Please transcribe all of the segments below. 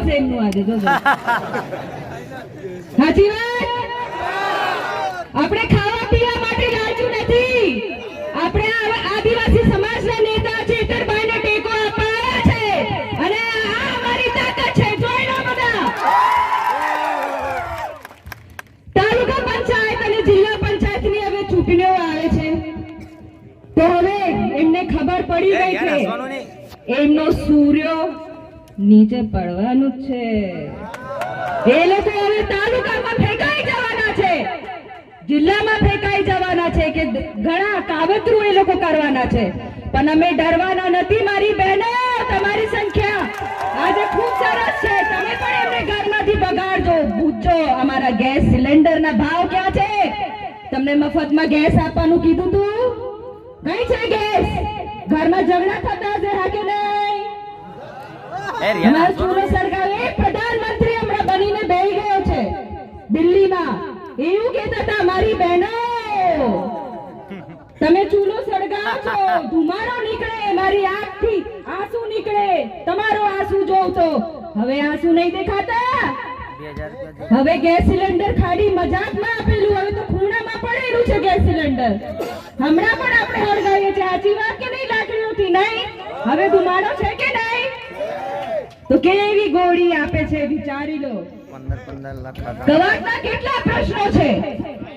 થશે એમનું આજે જોજો સાચી વાત આપણે ખાવા પીવા માટે લાલચું નથી આપણે આદિવાસી સમાજના નેતા ચેતરભાઈને ટેકો આપવા છે અને આ અમારી તાકાત છે જોઈ લો બધા તાલુકા પંચાયત અને જિલ્લા પંચાયતની હવે ચૂંટણીઓ આવે છે તો હવે એમને ખબર પડી ગઈ છે એમનો સૂર્ય નીચે પડવાનું છે એ લોકો હવે તાલુકામાં ફેંકાઈ જવાના છે જિલ્લામાં ફેંકાઈ જવાના છે કે ઘણા કાવતરું એ લોકો કરવાના છે પણ અમે ડરવાના નથી મારી બહેનો તમારી સંખ્યા આજે ખૂબ સરસ છે તમે પણ એમને ઘરમાંથી બગાડજો પૂછજો અમારા ગેસ સિલિન્ડરના ભાવ ક્યાં છે તમને મફતમાં ગેસ આપવાનું કીધું તું કઈ છે ગેસ ઘરમાં ઝઘડા થતા હશે હા કે નહીં અમારો ચૂલો સળગાવે પ્રધાનમંત્રી હમણાં બનીને બેસી ગયો છે દિલ્હીમાં એવું કહેતા હતા મારી બહેનો તમે ચૂલો સળગાવો છો ધુમાડો નીકળે મારી આંખથી આંસુ નીકળે તમારો આંસુ જોઉં તો હવે આંસુ નહીં દેખાતા હવે ગેસ સિલિન્ડર ખાલી મજાકમાં આપેલું હવે તો ખૂણામાં પડેલું છે ગેસ સિલિન્ડર હમણાં પણ આપણે હળગાવીએ છીએ સાચી વાત કે નહીં લાકડીઓથી નહીં હવે ધુમાડો છે કે નહીં તો કેવી ગોળી આપે છે વિચારી લો 15 લાખ ગવાટના કેટલા પ્રશ્નો છે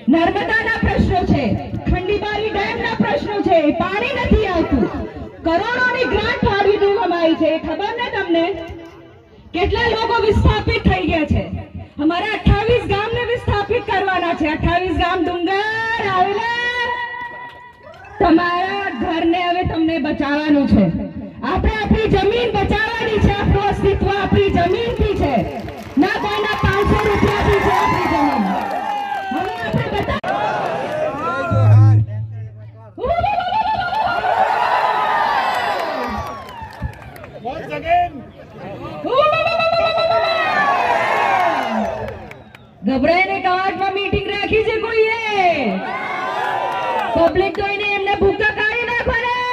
નર્મદાના પ્રશ્નો છે ખંડીબારી ડેમના પ્રશ્નો છે પાણી નથી આવતું કરોડોની ગ્રાન્ટ ફાળવી દેવામાં આવી છે ખબર ને તમને કેટલા લોકો વિસ્થાપિત થઈ ગયા છે અમારા 28 ગામને વિસ્થાપિત કરવાના છે 28 ગામ ડુંગર આવેલા તમારા ઘરને હવે તમને બચાવવાનું છે આપણે આપણી જમીન બચાવવાની છે આપણું અસ્તિત્વ આપણી જમીનથી છે ના કોઈના 500 રૂપિયાથી છે આપણી જમીન હવે આપણે બતાવો ગભરાઈને કવાટમાં મીટિંગ રાખી છે કોઈએ પબ્લિક તો એને એમને ભૂકા કાઢી નાખવાના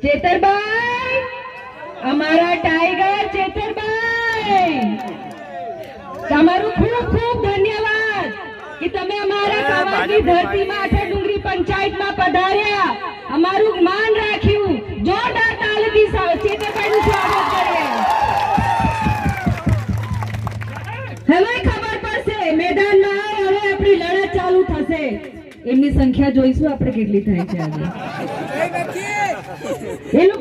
ચેતરભાઈ અમારા ટાઈગર ચેતરભાઈ તમારું ખૂબ ખૂબ ધન્યવાદ કે તમે અમારા કવાટની ધરતીમાં આઠા ડુંગરી પંચાયતમાં પધાર્યા અમારું માન રાખ્યું જોરદાર તાલીથી ચેતરભાઈનું સ્વાગત કરીએ હવે ખબર પડશે મેદાનમાં હવે આપણી લડત ચાલુ થશે એમની સંખ્યા જોઈશું આપણે કેટલી થાય છે આજે એ લોકો